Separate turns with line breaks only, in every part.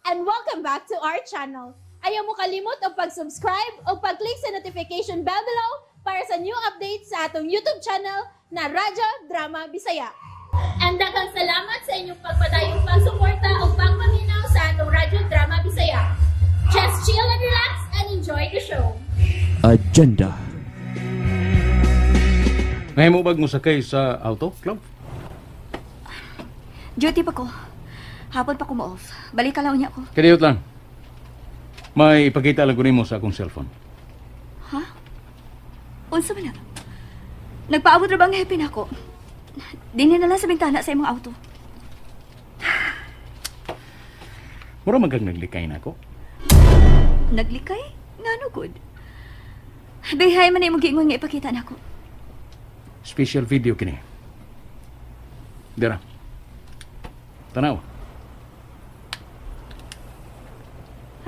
and welcome back to our channel. Ayaw mo kalimot o pag-subscribe o pag-click sa notification bell below para sa new updates sa atong YouTube channel na Radyo Drama Bisaya. And daghang salamat sa inyong pagpadayong pagsuporta o pagpaminaw sa atong Radyo Drama Bisaya. Just chill and relax and enjoy the show.
Agenda.
Ngayon mo bag mo sakay sa auto, Club?
Duty pa ko. Hapon pa ko ma-off. Balik ka lang niya ko.
Kadiyot lang. May ipakita lang ko nimo sa akong cellphone.
Ha? Unsa man na? Nagpaabot ra bang happy na ako? Dini na lang sa bintana sa imong auto.
Mura magkag naglikay na ako.
Naglikay? Nga no good. Bihay man na imong giingon nga ipakita na ako.
Special video kini. Dira. Tanaw.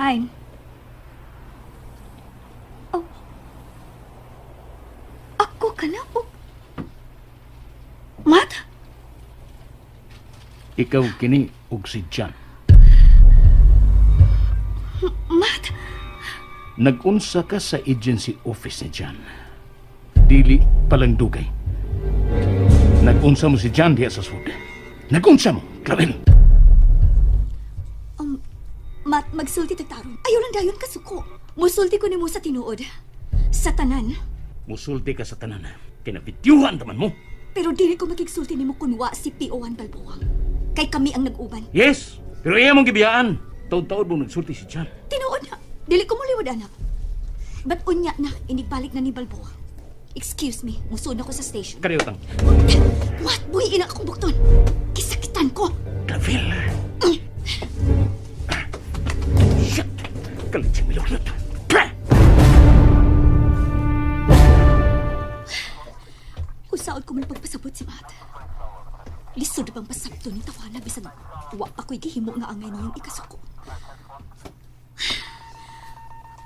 Hi. Oh. Ako ka na po. Mat?
Ikaw kini og si Jan.
Mat?
Nag-unsa ka sa agency office ni Jan. Dili palang dugay. Nag-unsa mo si Jan diya sa sud. Nag-unsa mo, Clavel.
Mat, magsulti tagtaron. Ayaw lang dayon kasuko. Musulti ko nimo sa tinuod. Sa tanan.
Musulti ka sa tanan. Kinapitiuhan taman mo.
Pero dili ko magigsulti nimo kunwa si P.O.1 Balbuang. Kay kami ang nag-uban.
Yes, pero iya mong gibiyaan. Taod-taod mo nagsulti si Jan.
Tinuod na. Dili ko mo liwad, anak. But unya na, inibalik na ni Balbuang. Excuse me, musod na ko sa station.
Kariyotang.
What? Buhi ina akong bukton. Kisakitan ko.
Clavel. Shit! Kalitsing milulot.
Usaod ko man pagpasabot si Mat. Lisod bang pasabto ni tawana bisag wa ako'y gihimo nga angay niyong ikasuko.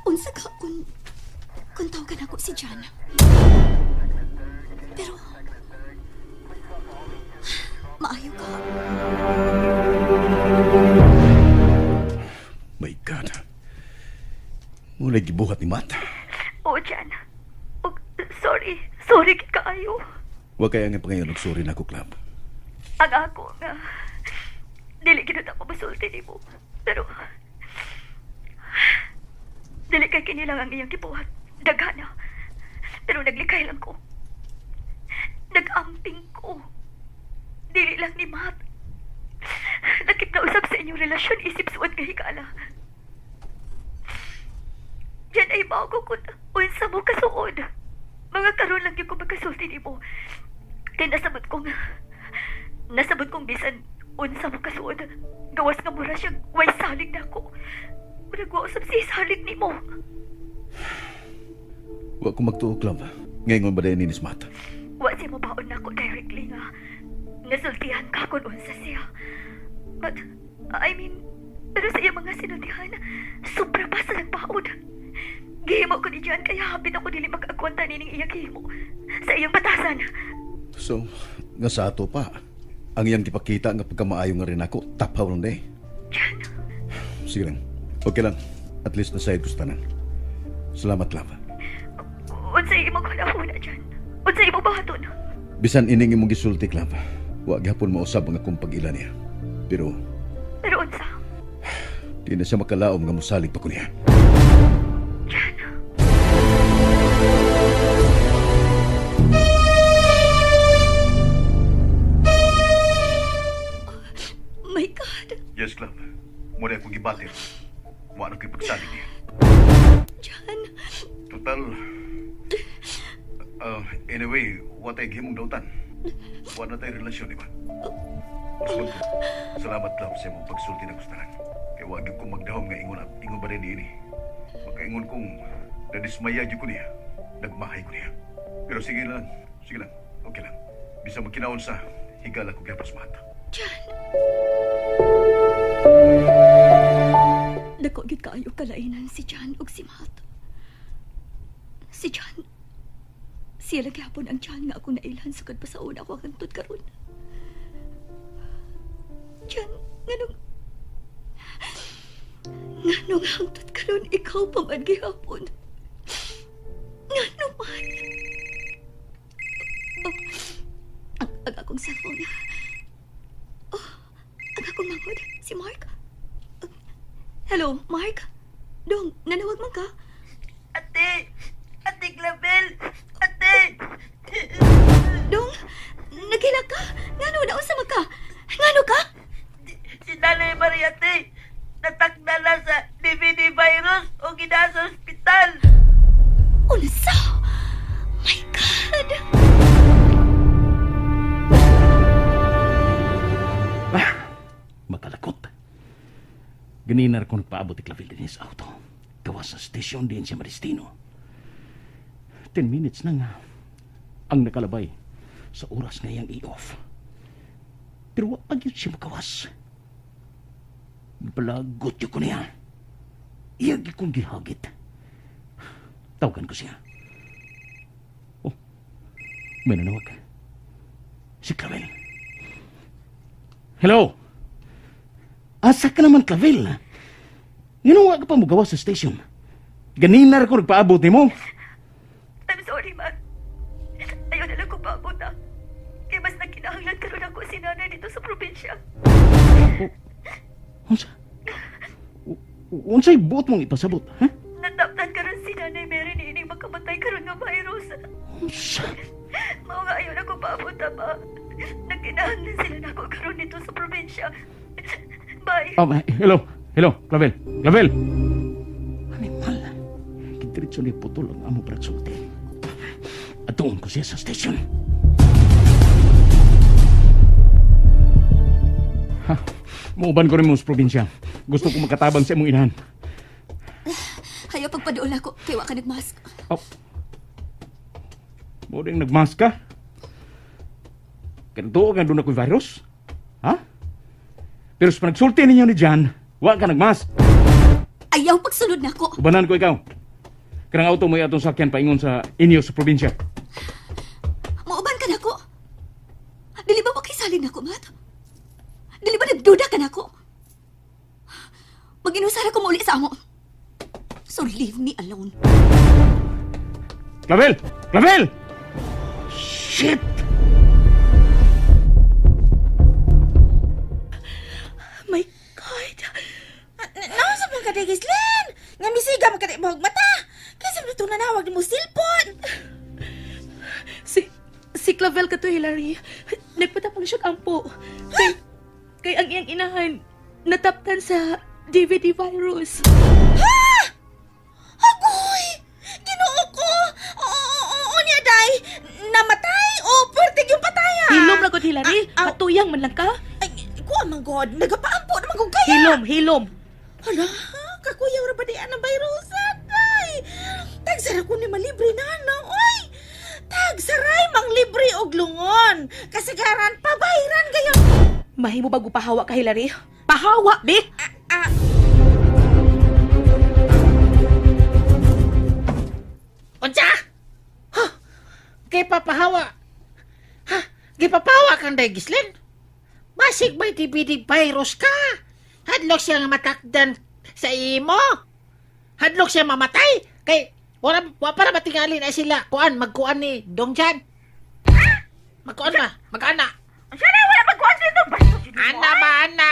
Unsa ka kung tawagan ako si Jan. Pero maayo ka.
My God. Mula gibuhat ni Matt.
Oh, Jan. Oh, sorry. Sorry kaayo.
Huwag kaya nga pangayon sorry na ako, Club.
Ang ako nga. Dili ginut ako masulti ni mo. Pero dili kay kinilang ang iyang kibuhat. Dagana. Pero naglikay lang ko. Nag-amping ko. Dili lang ni Matt. Nakip na usap sa inyong relasyon, isip suwad nga higala. Diyan ay bago ko na unsa mo kasuod. Mga karon lang yung ko magkasulti ni mo. Kaya nasabot kong bisan unsa mo kasuod. Gawas nga mura siyang way salig na ako. Nagwausap si salig ni mo.
Huwag ko magtuo, Club. Ngayon ba dahil ni Matt?
Wa siya mabaon na ako directly nga. Nasultihan ka kung unsa siya. But, I mean, pero sa iyang mga sinultihan, sobra pa sa nagbaon. Gihimo ko ni Jan, kaya hapit ako dili mag-agwanta nining iyang gihimo sa iyang batasan.
So, nga sa ato pa, ang iyang gipakita nga pagkamaayo nga rin ako, tapaw lang day.
Jan.
Sige lang. Okay lang. At least nasayad ko sa tanan. Salamat, Club.
Unsa imo ko na una, Jan? Unsa imo bahaton?
Bisan ining imong gisulti, Club. Huwag hapon mausab ang akong pag-ila niya. Pero
Unsa?
di na siya makalaom nga musalig pa ko niya.
Jan. Oh my God.
Yes, Club. Muna akong gibatir. Wala ko'y pagsalig niya.
Jan.
Total. Anyway, what ay gihimong dautan. Wala tayo relasyon, di ba? Salamat, Club, sa mong pagsulti na gustanan. Kaya wag yung kong magdahom nga ingon ba rin ini. Makaingon kong nadismaya dyan ko niya. Nagmahay ko niya. Pero sige lang. Okay lang. Bisa magkinaon sa higala ko gapas mata.
Jan. Dako gid kaayo kalainan si Jan ug si Matt. Si Jan. Siya lagi hapon ang Jan nga ako nailhan sugad pa sa una ko hangtod karon. Jan, nganong Nganong hangtod karon ikaw pa man gihapon? Ngano man? Ang akong cellphone. Ang akong mangod. Si Mark. Hello, Mark? Dong, nanawag man ka?
Ate! Ate Clavel! Ate!
Dong, nagila ka? Ngano, naunsa man ka? Ngano ka?
Si Nanay Maria, ate! Natakdala sa DVD virus o gina sa ospital!
Unsa? My God!
Makalakot. Ganinar ko nagpaabot ni Clavel din sa auto. Gawas sa stasyon din siya madestino. 10 minutes na nga ang nakalabay sa oras ngayang i-off. Pero wag yun siya makawas. Balagot yun ko niya. Iyagi kong gihagit. Tawagan ko siya. Oh, may nanawag. Si Clavel. Hello? Asa ka naman, Clavel? Ginawa ka pa mo gawa sa station. Ganinar ko nagpaabot ni mo.
I'm sorry, man. Ayaw na lang ko paabot na. Kaya mas nakinahanglan karoon ako si nanay dito sa probinsya.
Unsay buot mong ipasabot, ha?
Nataptan karoon si nanay Mary ni ining makamatay karoon nga virus.
Unsa?
Mao nga ayaw na ko paabot na ba. Nakinahanglan sila na ako karoon dito sa probinsya. Bye.
Hello, Clavel. Clavel! Animal. Diretso ni putol ang amo pagsulti. Atuon ko siya sa station. Ha, muuban ko rin mo sa probinsya. Gusto ko makatabang sa imong inahan.
Hayo pagpaduol ako, kaya wa ka nagmask.
Oh. Mo ding nagmask ka? Kanto ka doon ako'y virus? Ha? Pero sa panagsulti ninyo ni Jan, wa ka nagmask.
Ayaw pagsunod na ako.
Ubanan ko ikaw. Karang auto mo atong sakyan paingon sa inyo sa probinsya.
Mauban ka na ako. Dili ba makisalin ako, Matt? Dili ba nagduda ka na ako? Mag-inusara ko muli sa amo. So leave me alone.
Clavel! Clavel! Shit!
My God!
Nausap lang ka, Gislen! Nga misiga mo ka di mahog mata! Kasi mo ito nanawag mo silpon!
Si Clavel ka to, Hilary. Nagpatapang siya ampo. Kay ang iyang inahan, nataptan sa DVD virus.
Ha? Agoy! Ginoo ko! Oo niya, day! Namatay o pertig yung pataya?
Hilom na gud, Hilary. Patuyang man lang ka.
Ay, kuha man god. Nagapaampo naman kong kaya!
Hilom.
Hala, kakuyaw ra ba di ang virusan, day? Tagsara ko ni malibre na, no? Oy! Tagsaray mang libre og lungon. Kasagaran, pabayran kayo.
Mahimo bago pahawa ka, Hilary. Pahawa, be!
Unsa? Ha? Kay papahawa. Ha? Gipapahawa kang day, Gislen? Basig may TBD virus ka. Hadlok siya matakdan sa imo. Hadlok siya mamatay. Kay, wala para matingali na sila. Magkuan ni Dongjan. Ha? Magkuan ba? Mag-ana.
Sana wala magkuhan dito. Bastos yun mo.
Ana ba, ana?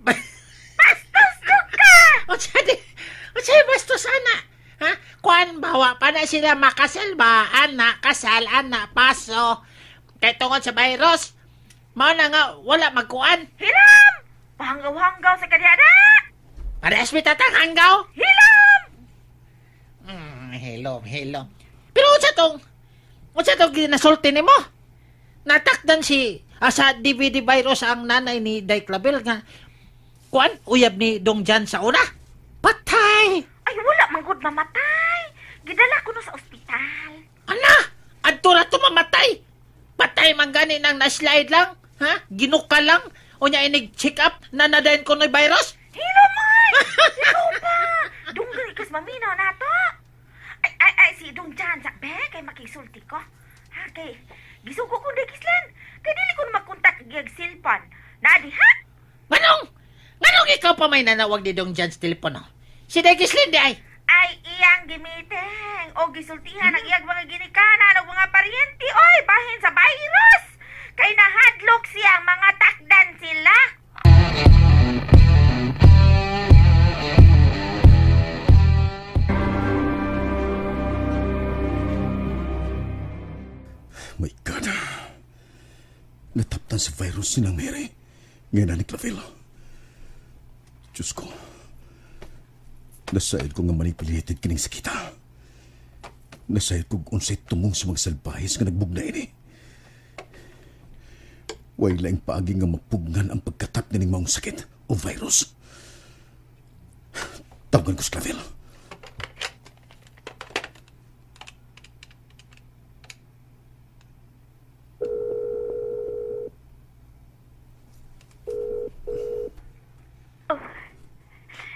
Bastos yun ka!
Unsa bastos, ana? Ha? Kuan bawa pa na sila makasal ba? Ana, kasal, ana, paso. Kay tungod sa virus. Mao na nga, wala magkuan.
Hilam! Pahanggaw-hanggaw sa kadyada!
Pares mi tatang hanggaw?
Hilam!
Hello. Pero unsa tong ginasulti nimo? Natakdan si sa DVD virus ang nanay ni Day Clavel nga kuan uyab ni Dongjan sa una. Patay.
Ay, wala man gud mamatay. Gidala ko no sa ospital.
Ana, adto na to mamatay. Patay man gani nang na-slide lang, ha? Ginuka lang o nya inig check up na nadayon ko noy virus.
Hilamay! Ikaw pa! Dunggal ikas maminaw na to. Ay, si Dongjan sakbe kay makisulti ko. Ha, kay gisugo ko na Gislen. Kay dili ko na makontak kag silpan. Nadi ha?
Manong ikaw pa may nanawag ni Dongjan sa telepono. Si Day Gislin di ay.
Ay iyang gimiteng o gisultihan ang iyang mga ginikanan o mga paryente oy bahin sa virus. Kay nahadlok siyang mga takdan sila.
My God. Nataptan sa virus sinang Mary. Ngayon na ni Clavel. Diyos ko. Nasayad ko nga manipulated kining sakita. Nasayad ko unsay tumong sa mga salbahis nga nagbugna ini. Way laing paagi nga mapugnan ang pagkatap nining maong sakit o virus. Tawagan ko si Clavel.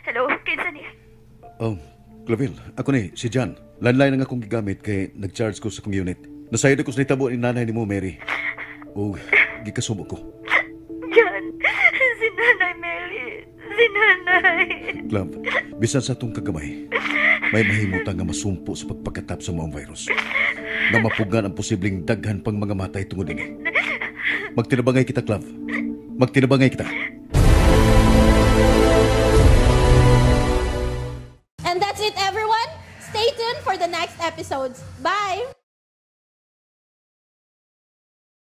Hello, kinsa ni?
Oh, Clavel, ako ni, si John. Landline nga akong gigamit kay nag-charge ko sa kong unit. Nasayad ako sa nitabo ni nanay ni mo, Mary. O, gikasubo ko.
Yan, si Nanay Mary. Si Nanay.
Club, bisan sa itong kagamay, may mahimutan nga masumpo sa pagpagkatap sa maong virus. Na mapugan ang posibleng daghan pang mga matay tungod ini. Magtinabangay kita, Club. Magtinabangay kita.
And that's it, everyone. Stay tuned for the next episodes. Bye!